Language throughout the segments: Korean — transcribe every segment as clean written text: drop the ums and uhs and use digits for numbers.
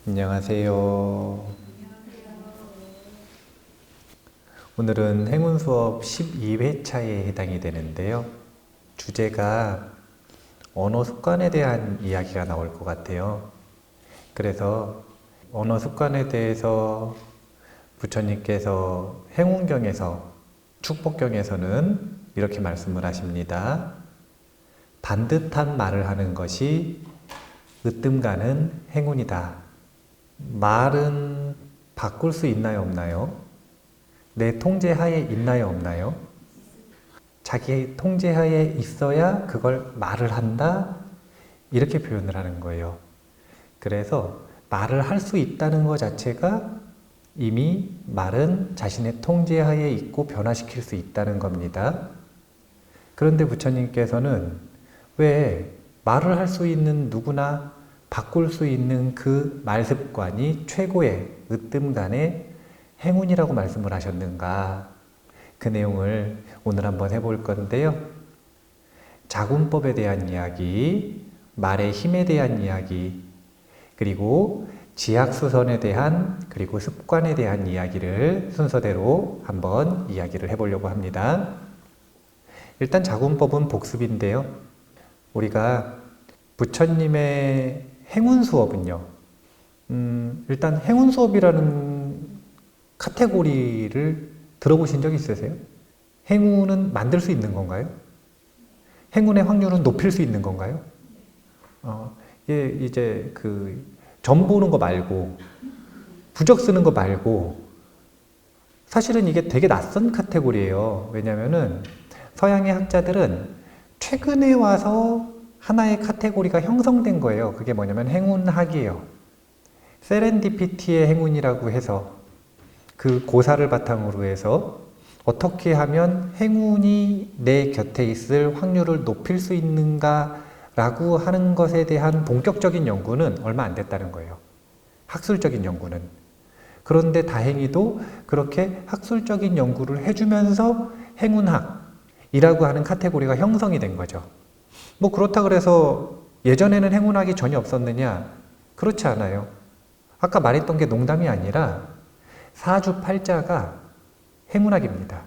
안녕하세요. 오늘은 행운 수업 12회차에 해당이 되는데요. 주제가 언어 습관에 대한 이야기가 나올 것 같아요. 그래서 언어 습관에 대해서 부처님께서 행운경에서, 축복경에서는 이렇게 말씀을 하십니다. 반듯한 말을 하는 것이 으뜸가는 행운이다. 말은 바꿀 수 있나요, 없나요? 내 통제하에 있나요, 없나요? 자기 통제하에 있어야 그걸 말을 한다, 이렇게 표현을 하는 거예요. 그래서 말을 할 수 있다는 것 자체가 이미 말은 자신의 통제하에 있고 변화시킬 수 있다는 겁니다. 그런데 부처님께서는 왜 말을 할 수 있는 누구나 바꿀 수 있는 그 말습관이 최고의 으뜸간의 행운이라고 말씀을 하셨는가? 그 내용을 오늘 한번 해볼 건데요. 자군법에 대한 이야기, 말의 힘에 대한 이야기, 그리고 지학수선에 대한, 그리고 습관에 대한 이야기를 순서대로 한번 이야기를 해보려고 합니다. 일단 자군법은 복습인데요. 우리가 부처님의 행운 수업은요, 일단 행운 수업이라는 카테고리를 들어보신 적 있으세요? 행운은 만들 수 있는 건가요? 행운의 확률은 높일 수 있는 건가요? 이제 점 보는 거 말고, 부적 쓰는 거 말고, 사실은 이게 되게 낯선 카테고리예요. 왜냐면은 서양의 학자들은 최근에 와서 하나의 카테고리가 형성된 거예요. 그게 뭐냐면 행운학이에요. 세렌디피티의 행운이라고 해서 그 고사를 바탕으로 해서 어떻게 하면 행운이 내 곁에 있을 확률을 높일 수 있는가라고 하는 것에 대한 본격적인 연구는 얼마 안 됐다는 거예요. 학술적인 연구는. 그런데 다행히도 그렇게 학술적인 연구를 해주면서 행운학이라고 하는 카테고리가 형성이 된 거죠. 뭐 그렇다 그래서 예전에는 행운학이 전혀 없었느냐? 그렇지 않아요. 아까 말했던 게 농담이 아니라 사주팔자가 행운학입니다.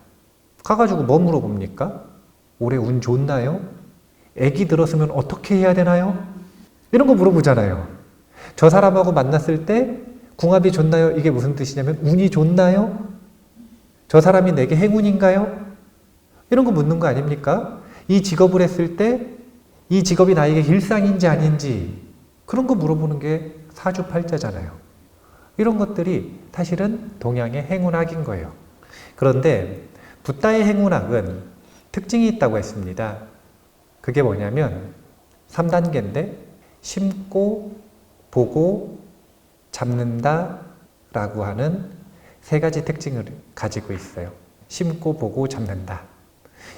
가가지고 뭐 물어봅니까? 올해 운 좋나요? 애기 들었으면 어떻게 해야 되나요? 이런 거 물어보잖아요. 저 사람하고 만났을 때 궁합이 좋나요? 이게 무슨 뜻이냐면 운이 좋나요? 저 사람이 내게 행운인가요? 이런 거 묻는 거 아닙니까? 이 직업을 했을 때 이 직업이 나에게 일상인지 아닌지 그런 거 물어보는 게 사주팔자잖아요. 이런 것들이 사실은 동양의 행운학인 거예요. 그런데 붓다의 행운학은 특징이 있다고 했습니다. 그게 뭐냐면 3단계인데 심고, 보고, 잡는다 라고 하는 세 가지 특징을 가지고 있어요. 심고, 보고, 잡는다.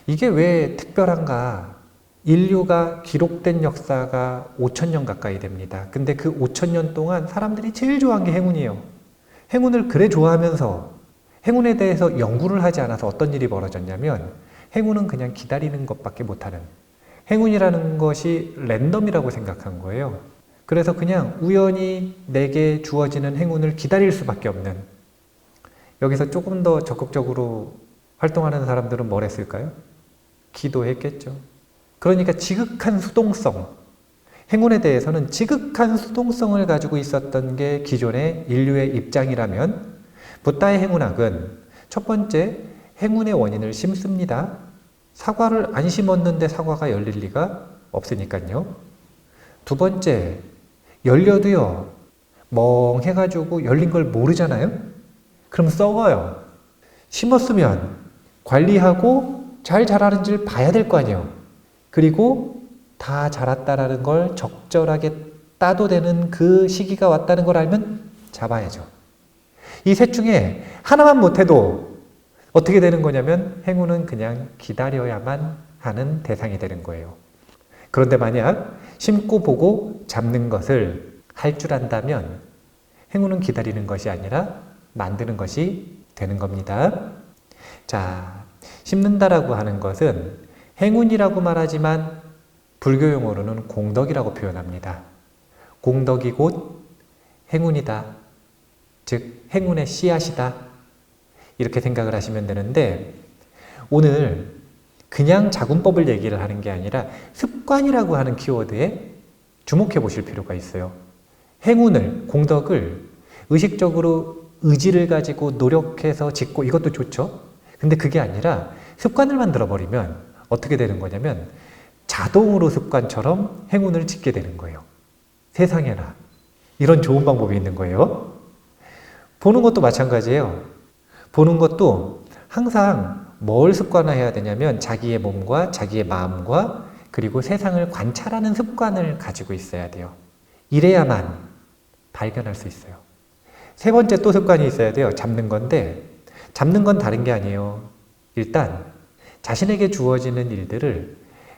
이게 왜 특별한가? 인류가 기록된 역사가 5,000년 가까이 됩니다. 근데 그 5,000년 동안 사람들이 제일 좋아한 게 행운이에요. 행운을 그래 좋아하면서 행운에 대해서 연구를 하지 않아서 어떤 일이 벌어졌냐면 행운은 그냥 기다리는 것밖에 못하는, 행운이라는 것이 랜덤이라고 생각한 거예요. 그래서 그냥 우연히 내게 주어지는 행운을 기다릴 수밖에 없는, 여기서 조금 더 적극적으로 활동하는 사람들은 뭘 했을까요? 기도했겠죠. 그러니까 지극한 수동성, 행운에 대해서는 지극한 수동성을 가지고 있었던 게 기존의 인류의 입장이라면 붓다의 행운학은 첫 번째, 행운의 원인을 심습니다. 사과를 안 심었는데 사과가 열릴 리가 없으니까요. 두 번째, 열려도요, 멍해가지고 열린 걸 모르잖아요? 그럼 썩어요. 심었으면 관리하고 잘 자라는지를 봐야 될 거 아니에요. 그리고 다 자랐다라는 걸 적절하게 따도 되는 그 시기가 왔다는 걸 알면 잡아야죠. 이 셋 중에 하나만 못해도 어떻게 되는 거냐면 행운은 그냥 기다려야만 하는 대상이 되는 거예요. 그런데 만약 심고 보고 잡는 것을 할 줄 안다면 행운은 기다리는 것이 아니라 만드는 것이 되는 겁니다. 자, 심는다라고 하는 것은 행운이라고 말하지만 불교 용어로는 공덕이라고 표현합니다. 공덕이 곧 행운이다. 즉 행운의 씨앗이다. 이렇게 생각을 하시면 되는데, 오늘 그냥 자군법을 얘기를 하는 게 아니라 습관이라고 하는 키워드에 주목해 보실 필요가 있어요. 행운을, 공덕을 의식적으로 의지를 가지고 노력해서 짓고 이것도 좋죠. 근데 그게 아니라 습관을 만들어 버리면 어떻게 되는 거냐면 자동으로 습관처럼 행운을 짓게 되는 거예요. 세상에나 이런 좋은 방법이 있는 거예요. 보는 것도 마찬가지예요. 보는 것도 항상 뭘 습관화해야 되냐면 자기의 몸과 자기의 마음과 그리고 세상을 관찰하는 습관을 가지고 있어야 돼요. 이래야만 발견할 수 있어요. 세 번째 또 습관이 있어야 돼요. 잡는 건데, 잡는 건 다른 게 아니에요. 일단 자신에게 주어지는 일들을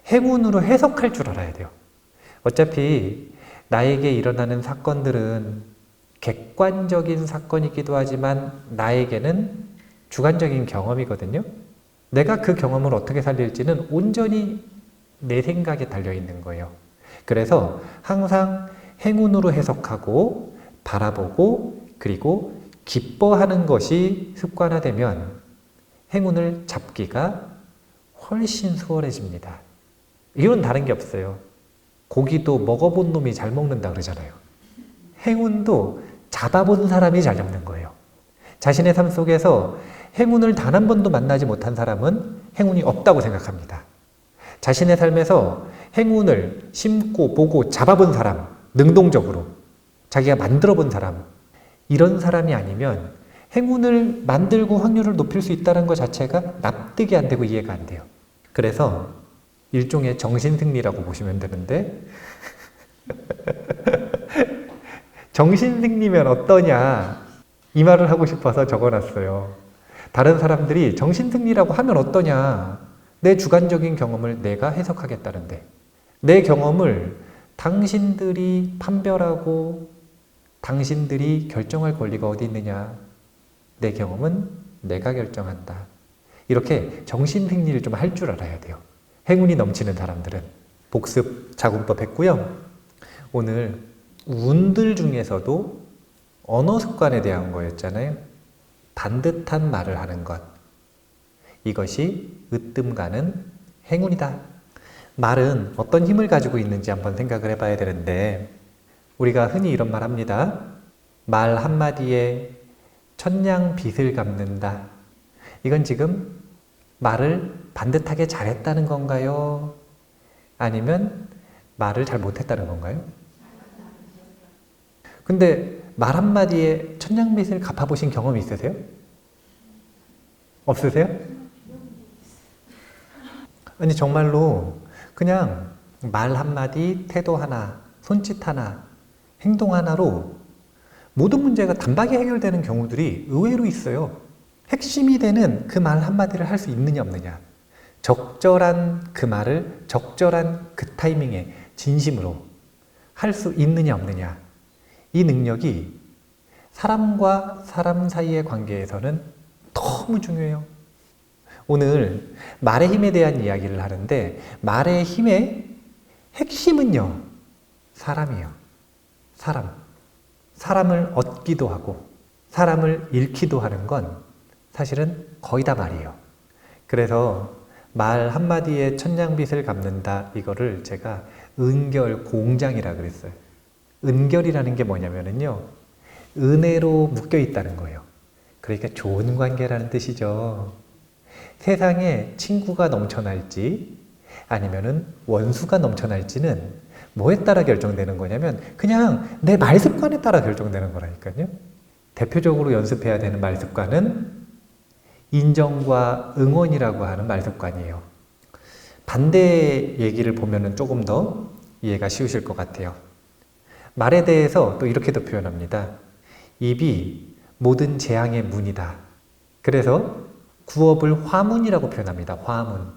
행운으로 해석할 줄 알아야 돼요. 어차피 나에게 일어나는 사건들은 객관적인 사건이기도 하지만 나에게는 주관적인 경험이거든요. 내가 그 경험을 어떻게 살릴지는 온전히 내 생각에 달려있는 거예요. 그래서 항상 행운으로 해석하고 바라보고 그리고 기뻐하는 것이 습관화되면 행운을 잡기가 훨씬 수월해집니다. 이건 다른 게 없어요. 고기도 먹어본 놈이 잘 먹는다 그러잖아요. 행운도 잡아본 사람이 잘 잡는 거예요. 자신의 삶 속에서 행운을 단 한 번도 만나지 못한 사람은 행운이 없다고 생각합니다. 자신의 삶에서 행운을 심고 보고 잡아본 사람, 능동적으로 자기가 만들어 본 사람, 이런 사람이 아니면 행운을 만들고 확률을 높일 수 있다는 것 자체가 납득이 안 되고 이해가 안 돼요. 그래서 일종의 정신승리라고 보시면 되는데 정신승리면 어떠냐 이 말을 하고 싶어서 적어놨어요. 다른 사람들이 정신승리라고 하면 어떠냐, 내 주관적인 경험을 내가 해석하겠다는데 내 경험을 당신들이 판별하고 당신들이 결정할 권리가 어디 있느냐, 내 경험은 내가 결정한다. 이렇게 정신승리를 좀 할 줄 알아야 돼요. 행운이 넘치는 사람들은. 복습 자군법 했고요. 오늘 운들 중에서도 언어 습관에 대한 거였잖아요. 반듯한 말을 하는 것. 이것이 으뜸 가는 행운이다. 말은 어떤 힘을 가지고 있는지 한번 생각을 해봐야 되는데, 우리가 흔히 이런 말 합니다. 말 한마디에 천냥빚을 갚는다. 이건 지금 말을 반듯하게 잘했다는 건가요? 아니면 말을 잘 못했다는 건가요? 근데 말 한마디에 천냥빚을 갚아보신 경험이 있으세요? 없으세요? 아니 정말로 그냥 말 한마디, 태도 하나, 손짓 하나, 행동 하나로 모든 문제가 단박에 해결되는 경우들이 의외로 있어요. 핵심이 되는 그 말 한마디를 할 수 있느냐 없느냐, 적절한 그 말을 적절한 그 타이밍에 진심으로 할 수 있느냐 없느냐, 이 능력이 사람과 사람 사이의 관계에서는 너무 중요해요. 오늘 말의 힘에 대한 이야기를 하는데, 말의 힘의 핵심은요, 사람이에요. 사람을 얻기도 하고 사람을 잃기도 하는 건 사실은 거의 다 말이에요. 그래서 말 한마디에 천냥빚을 갚는다, 이거를 제가 은결 공장이라 그랬어요. 은결이라는 게 뭐냐면요, 은혜로 묶여 있다는 거예요. 그러니까 좋은 관계라는 뜻이죠. 세상에 친구가 넘쳐날지 아니면은 원수가 넘쳐날지는 뭐에 따라 결정되는 거냐면 그냥 내 말 습관에 따라 결정되는 거라니까요. 대표적으로 연습해야 되는 말 습관은 인정과 응원이라고 하는 말 습관이에요. 반대 얘기를 보면은 조금 더 이해가 쉬우실 것 같아요. 말에 대해서 또 이렇게도 표현합니다. 입이 모든 재앙의 문이다. 그래서 구업을 화문이라고 표현합니다. 화문.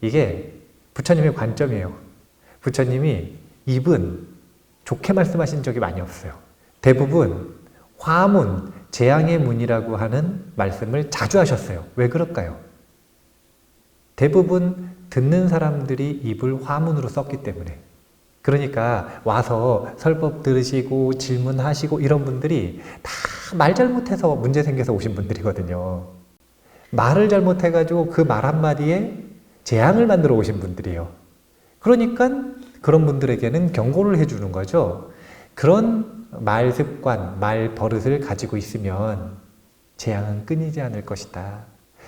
이게 부처님의 관점이에요. 부처님이 입은 좋게 말씀하신 적이 많이 없어요. 대부분 화문, 재앙의 문이라고 하는 말씀을 자주 하셨어요. 왜 그럴까요? 대부분 듣는 사람들이 입을 화문으로 썼기 때문에 그러니까 와서 설법 들으시고 질문하시고 이런 분들이 다 말 잘못해서 문제 생겨서 오신 분들이거든요. 말을 잘못해가지고 그 말 한마디에 재앙을 만들어 오신 분들이에요. 그러니까 그런 분들에게는 경고를 해주는 거죠. 그런 말 습관, 말 버릇을 가지고 있으면 재앙은 끊이지 않을 것이다.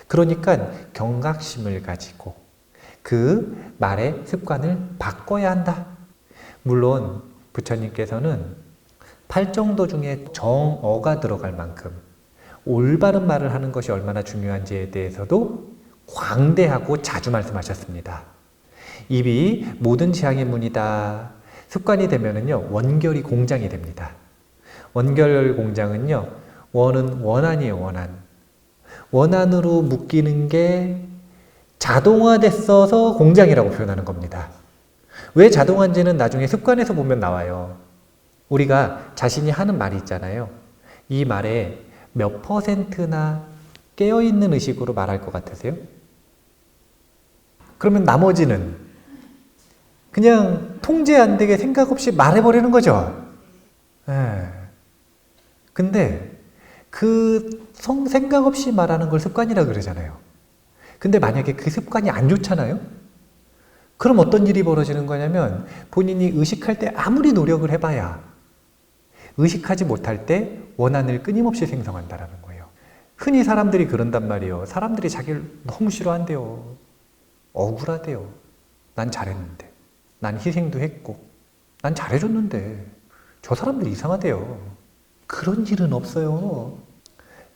그러니까 경각심을 가지고 그 말의 습관을 바꿔야 한다. 물론 부처님께서는 팔정도 중에 정어가 들어갈 만큼 올바른 말을 하는 것이 얼마나 중요한지에 대해서도 광대하고 자주 말씀하셨습니다. 입이 모든 재앙의 문이다. 습관이 되면은요, 원결이 공장이 됩니다. 원결 공장은요, 원은 원한이에요, 원한. 원한으로 묶이는 게 자동화됐어서 공장이라고 표현하는 겁니다. 왜 자동화인지는 나중에 습관에서 보면 나와요. 우리가 자신이 하는 말이 있잖아요. 이 말에 몇 %나 깨어있는 의식으로 말할 것 같으세요? 그러면 나머지는 그냥 통제 안 되게 생각 없이 말해버리는 거죠. 근데 그 생각 없이 말하는 걸 습관이라 그러잖아요. 근데 만약에 그 습관이 안 좋잖아요? 그럼 어떤 일이 벌어지는 거냐면 본인이 의식할 때 아무리 노력을 해봐야 의식하지 못할 때 원한을 끊임없이 생성한다라는 거예요. 흔히 사람들이 그런단 말이에요. 사람들이 자기를 너무 싫어한대요. 억울하대요. 난 잘했는데. 난 희생도 했고. 난 잘해줬는데. 저 사람들 이상하대요. 그런 일은 없어요.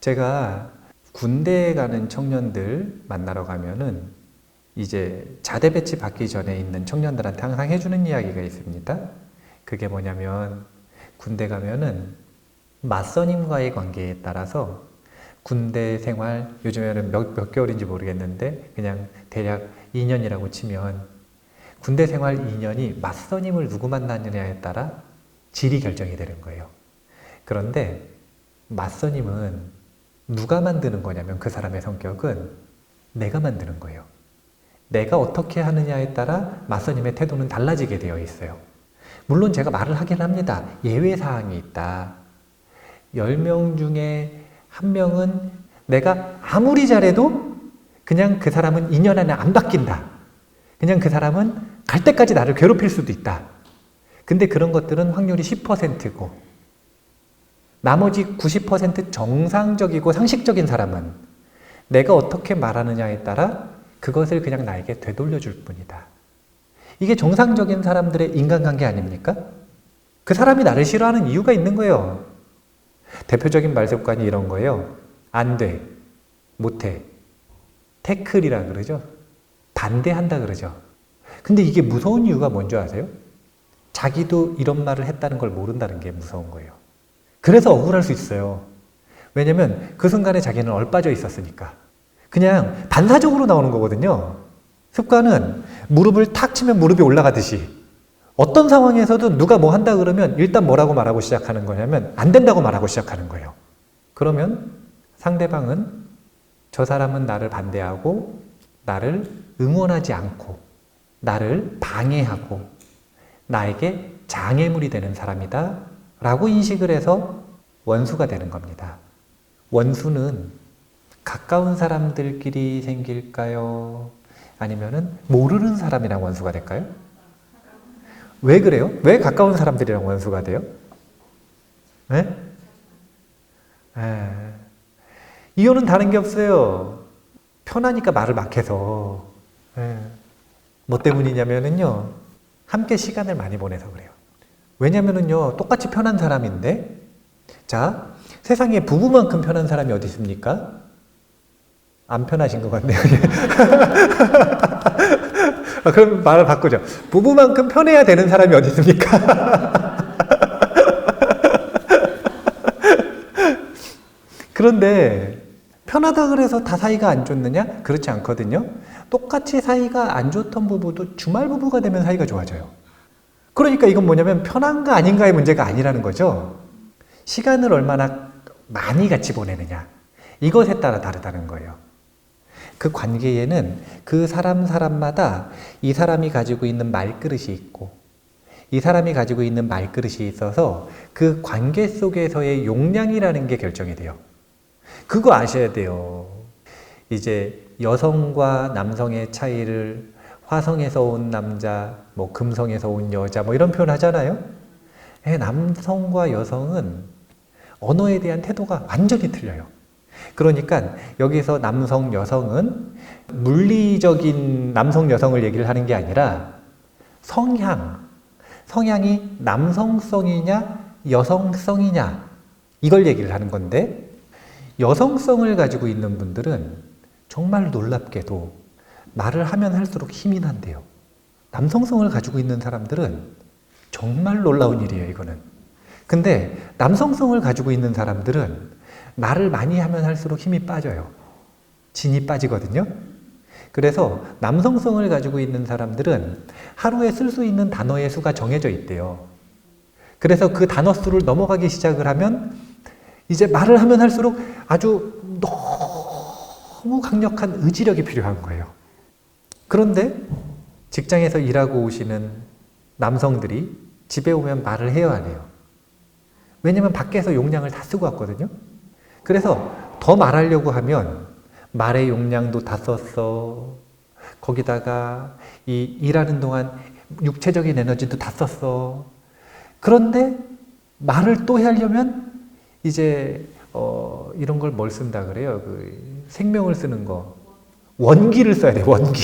제가 군대에 가는 청년들 만나러 가면은 이제 자대 배치 받기 전에 있는 청년들한테 항상 해주는 이야기가 있습니다. 그게 뭐냐면 군대 가면은 맞선임과의 관계에 따라서 군대 생활, 요즘에는 몇 개월인지 모르겠는데 그냥 대략 2년이라고 치면 군대 생활 2년이 맞선임을 누구 만나느냐에 따라 질이 결정이 되는 거예요. 그런데 맞선임은 누가 만드는 거냐면 그 사람의 성격은 내가 만드는 거예요. 내가 어떻게 하느냐에 따라 맞선임의 태도는 달라지게 되어 있어요. 물론 제가 말을 하긴 합니다. 예외사항이 있다. 10명 중에 1명은 내가 아무리 잘해도 그냥 그 사람은 2년 안에 안 바뀐다. 그냥 그 사람은 갈 때까지 나를 괴롭힐 수도 있다. 근데 그런 것들은 확률이 10%고 나머지 90% 정상적이고 상식적인 사람은 내가 어떻게 말하느냐에 따라 그것을 그냥 나에게 되돌려 줄 뿐이다. 이게 정상적인 사람들의 인간관계 아닙니까? 그 사람이 나를 싫어하는 이유가 있는 거예요. 대표적인 말 습관이 이런 거예요. 안 돼, 못해, 태클이라 그러죠. 반대한다 그러죠. 근데 이게 무서운 이유가 뭔지 아세요? 자기도 이런 말을 했다는 걸 모른다는 게 무서운 거예요. 그래서 억울할 수 있어요. 왜냐면 그 순간에 자기는 얼빠져 있었으니까. 그냥 반사적으로 나오는 거거든요. 습관은 무릎을 탁 치면 무릎이 올라가듯이 어떤 상황에서도 누가 뭐 한다 그러면 일단 뭐라고 말하고 시작하는 거냐면 안 된다고 말하고 시작하는 거예요. 그러면 상대방은 저 사람은 나를 반대하고 나를 응원하지 않고 나를 방해하고 나에게 장애물이 되는 사람이다 라고 인식을 해서 원수가 되는 겁니다. 원수는 가까운 사람들끼리 생길까요? 아니면은 모르는 사람이랑 원수가 될까요? 왜 그래요? 왜 가까운 사람들이랑 원수가 돼요? 네? 이유는 다른 게 없어요. 편하니까 말을 막 해서. 뭐 때문이냐면은요, 함께 시간을 많이 보내서 그래요. 왜냐면은요, 똑같이 편한 사람인데, 자, 세상에 부부만큼 편한 사람이 어디 있습니까? 안 편하신 것 같네요. 그럼 말을 바꾸죠. 부부만큼 편해야 되는 사람이 어디 있습니까? 그런데 편하다 그래서 다 사이가 안 좋느냐? 그렇지 않거든요. 똑같이 사이가 안 좋던 부부도 주말 부부가 되면 사이가 좋아져요. 그러니까 이건 뭐냐면 편한가 아닌가의 문제가 아니라는 거죠. 시간을 얼마나 많이 같이 보내느냐. 이것에 따라 다르다는 거예요. 그 관계에는 그 사람마다 이 사람이 가지고 있는 말그릇이 있고 이 사람이 가지고 있는 말그릇이 있어서 그 관계 속에서의 용량이라는 게 결정이 돼요. 그거 아셔야 돼요. 이제 여성과 남성의 차이를 화성에서 온 남자, 뭐 금성에서 온 여자, 뭐 이런 표현 하잖아요. 남성과 여성은 언어에 대한 태도가 완전히 틀려요. 그러니까 여기서 남성, 여성은 물리적인 남성, 여성을 얘기를 하는 게 아니라 성향이 남성성이냐, 여성성이냐, 이걸 얘기를 하는 건데, 여성성을 가지고 있는 분들은 정말 놀랍게도 말을 하면 할수록 힘이 난대요. 남성성을 가지고 있는 사람들은 정말 놀라운 일이에요, 이거는. 근데 남성성을 가지고 있는 사람들은 말을 많이 하면 할수록 힘이 빠져요. 진이 빠지거든요. 그래서 남성성을 가지고 있는 사람들은 하루에 쓸 수 있는 단어의 수가 정해져 있대요. 그래서 그 단어 수를 넘어가기 시작을 하면 이제 말을 하면 할수록 아주 너무 강력한 의지력이 필요한 거예요. 그런데 직장에서 일하고 오시는 남성들이 집에 오면 말을 해요, 안 해요? 왜냐면 밖에서 용량을 다 쓰고 왔거든요. 그래서 더 말하려고 하면 말의 용량도 다 썼어. 거기다가 이 일하는 동안 육체적인 에너지도 다 썼어. 그런데 말을 또 하려면 이제 이런 걸 뭘 쓴다 그래요? 그 생명을 쓰는 거. 원기를 써야 돼, 원기.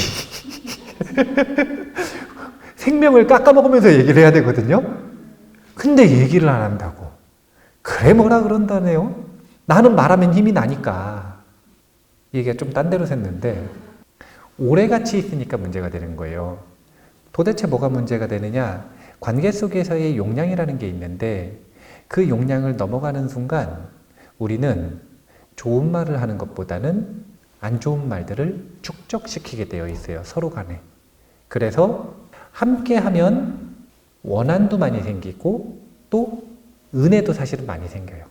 생명을 깎아먹으면서 얘기를 해야 되거든요. 근데 얘기를 안 한다고. 그래 뭐라 그런다네요. 나는 말하면 힘이 나니까. 얘기가 좀 딴 데로 샜는데 오래같이 있으니까 문제가 되는 거예요. 도대체 뭐가 문제가 되느냐? 관계 속에서의 용량이라는 게 있는데 그 용량을 넘어가는 순간 우리는 좋은 말을 하는 것보다는 안 좋은 말들을 축적시키게 되어 있어요. 서로 간에. 그래서 함께 하면 원한도 많이 생기고 또 은혜도 사실은 많이 생겨요.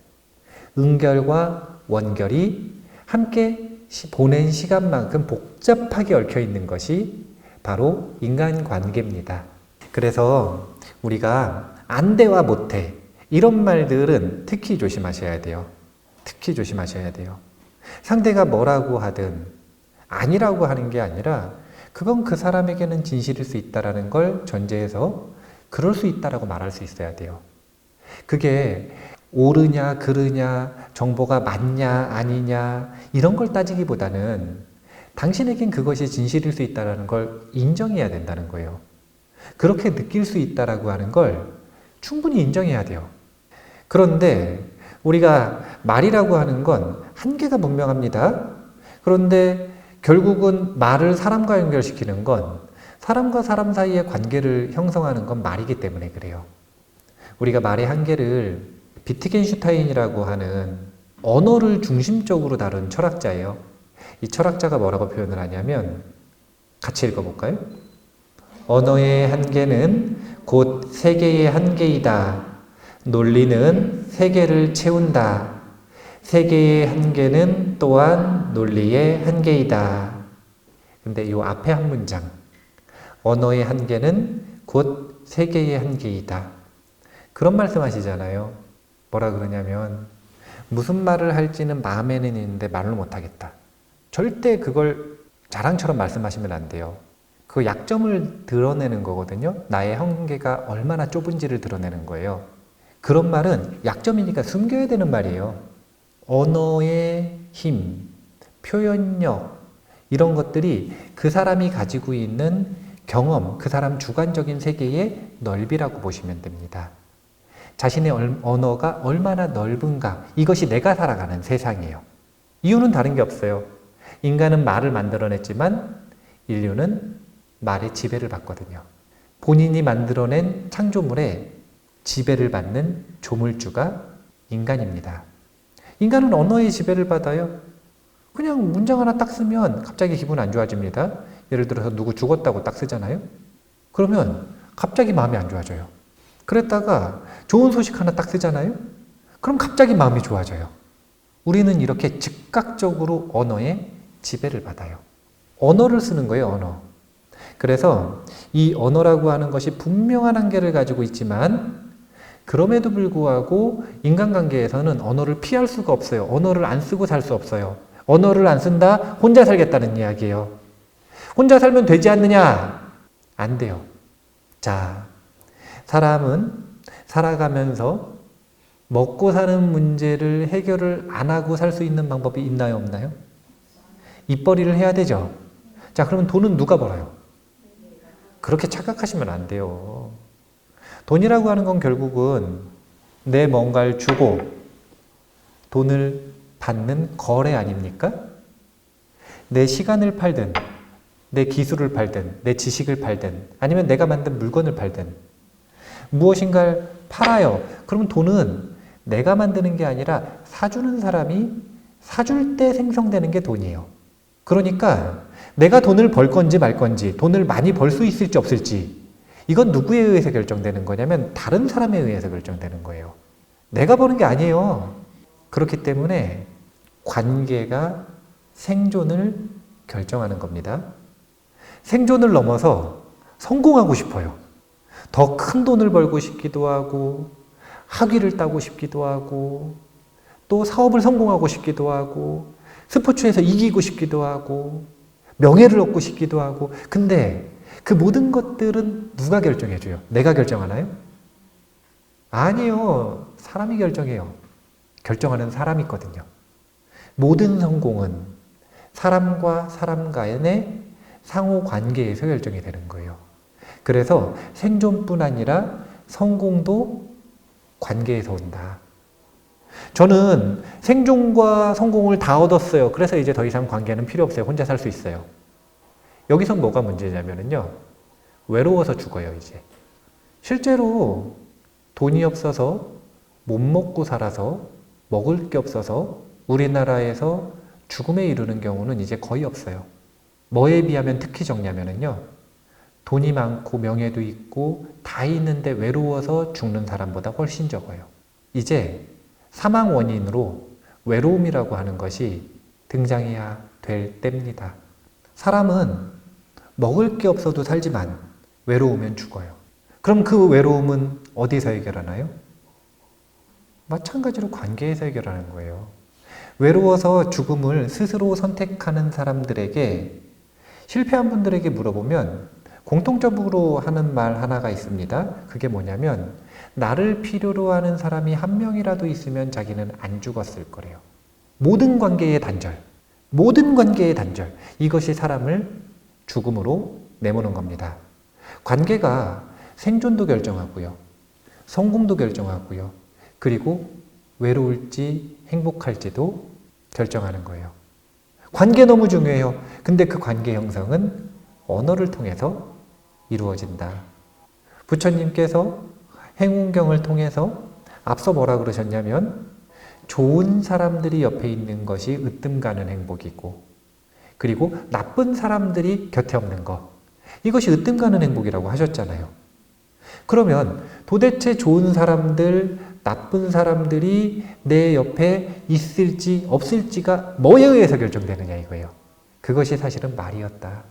은결과 원결이 함께 보낸 시간만큼 복잡하게 얽혀 있는 것이 바로 인간관계입니다. 그래서 우리가 안 돼와 못해 이런 말들은 특히 조심하셔야 돼요. 특히 조심하셔야 돼요. 상대가 뭐라고 하든 아니라고 하는 게 아니라 그건 그 사람에게는 진실일 수 있다는 걸 전제해서 그럴 수 있다라고 말할 수 있어야 돼요. 그게 옳으냐 그르냐 정보가 맞냐 아니냐 이런 걸 따지기보다는 당신에겐 그것이 진실일 수 있다는 걸 인정해야 된다는 거예요. 그렇게 느낄 수 있다라고 하는 걸 충분히 인정해야 돼요. 그런데 우리가 말이라고 하는 건 한계가 분명합니다. 그런데 결국은 말을 사람과 연결시키는 건 사람과 사람 사이의 관계를 형성하는 건 말이기 때문에 그래요. 우리가 말의 한계를 비트겐슈타인이라고 하는 언어를 중심적으로 다룬 철학자예요. 이 철학자가 뭐라고 표현을 하냐면 같이 읽어볼까요? 언어의 한계는 곧 세계의 한계이다. 논리는 세계를 채운다. 세계의 한계는 또한 논리의 한계이다. 근데 이 앞에 한 문장 언어의 한계는 곧 세계의 한계이다. 그런 말씀 하시잖아요. 뭐라 그러냐면 무슨 말을 할지는 마음에는 있는데 말을 못하겠다. 절대 그걸 자랑처럼 말씀하시면 안 돼요. 그 약점을 드러내는 거거든요. 나의 한계가 얼마나 좁은지를 드러내는 거예요. 그런 말은 약점이니까 숨겨야 되는 말이에요. 언어의 힘, 표현력 이런 것들이 그 사람이 가지고 있는 경험, 그 사람 주관적인 세계의 넓이라고 보시면 됩니다. 자신의 언어가 얼마나 넓은가 이것이 내가 살아가는 세상이에요. 이유는 다른 게 없어요. 인간은 말을 만들어냈지만 인류는 말의 지배를 받거든요. 본인이 만들어낸 창조물에 지배를 받는 조물주가 인간입니다. 인간은 언어의 지배를 받아요. 그냥 문장 하나 딱 쓰면 갑자기 기분 안 좋아집니다. 예를 들어서 누구 죽었다고 딱 쓰잖아요. 그러면 갑자기 마음이 안 좋아져요. 그랬다가 좋은 소식 하나 딱 쓰잖아요. 그럼 갑자기 마음이 좋아져요. 우리는 이렇게 즉각적으로 언어에 지배를 받아요. 언어를 쓰는 거예요, 언어. 그래서 이 언어라고 하는 것이 분명한 한계를 가지고 있지만 그럼에도 불구하고 인간관계에서는 언어를 피할 수가 없어요. 언어를 안 쓰고 살 수 없어요. 언어를 안 쓴다? 혼자 살겠다는 이야기예요. 혼자 살면 되지 않느냐? 안 돼요. 자, 사람은 살아가면서 먹고 사는 문제를 해결을 안 하고 살 수 있는 방법이 있나요, 없나요? 입벌이를 해야 되죠. 자, 그러면 돈은 누가 벌어요? 그렇게 착각하시면 안 돼요. 돈이라고 하는 건 결국은 내 뭔가를 주고 돈을 받는 거래 아닙니까? 내 시간을 팔든, 내 기술을 팔든, 내 지식을 팔든, 아니면 내가 만든 물건을 팔든, 무엇인가를 팔아요. 그러면 돈은 내가 만드는 게 아니라 사주는 사람이 사줄 때 생성되는 게 돈이에요. 그러니까 내가 돈을 벌 건지 말 건지, 돈을 많이 벌 수 있을지 없을지, 이건 누구에 의해서 결정되는 거냐면 다른 사람에 의해서 결정되는 거예요. 내가 버는 게 아니에요. 그렇기 때문에 관계가 생존을 결정하는 겁니다. 생존을 넘어서 성공하고 싶어요. 더 큰 돈을 벌고 싶기도 하고, 학위를 따고 싶기도 하고, 또 사업을 성공하고 싶기도 하고, 스포츠에서 이기고 싶기도 하고, 명예를 얻고 싶기도 하고. 근데 그 모든 것들은 누가 결정해줘요? 내가 결정하나요? 아니요. 사람이 결정해요. 결정하는 사람이 있거든요. 모든 성공은 사람과 사람 간의 상호 관계에서 결정이 되는 거예요. 그래서 생존뿐 아니라 성공도 관계에서 온다. 저는 생존과 성공을 다 얻었어요. 그래서 이제 더 이상 관계는 필요 없어요. 혼자 살 수 있어요. 여기서 뭐가 문제냐면요. 외로워서 죽어요, 이제. 실제로 돈이 없어서 못 먹고 살아서 먹을 게 없어서 우리나라에서 죽음에 이르는 경우는 이제 거의 없어요. 뭐에 비하면 특히 적냐면요. 돈이 많고 명예도 있고 다 있는데 외로워서 죽는 사람보다 훨씬 적어요. 이제 사망 원인으로 외로움이라고 하는 것이 등장해야 될 때입니다. 사람은 먹을 게 없어도 살지만 외로우면 죽어요. 그럼 그 외로움은 어디서 해결하나요? 마찬가지로 관계에서 해결하는 거예요. 외로워서 죽음을 스스로 선택하는 사람들에게, 실패한 분들에게 물어보면 공통적으로 하는 말 하나가 있습니다. 그게 뭐냐면 나를 필요로 하는 사람이 한 명이라도 있으면 자기는 안 죽었을 거래요. 모든 관계의 단절, 모든 관계의 단절, 이것이 사람을 죽음으로 내모는 겁니다. 관계가 생존도 결정하고요. 성공도 결정하고요. 그리고 외로울지 행복할지도 결정하는 거예요. 관계 너무 중요해요. 근데 그 관계 형성은 언어를 통해서 이루어진다. 부처님께서 행운경을 통해서 앞서 뭐라 그러셨냐면 좋은 사람들이 옆에 있는 것이 으뜸 가는 행복이고, 그리고 나쁜 사람들이 곁에 없는 것, 이것이 으뜸 가는 행복이라고 하셨잖아요. 그러면 도대체 좋은 사람들, 나쁜 사람들이 내 옆에 있을지 없을지가 뭐에 의해서 결정되느냐 이거예요. 그것이 사실은 말이었다.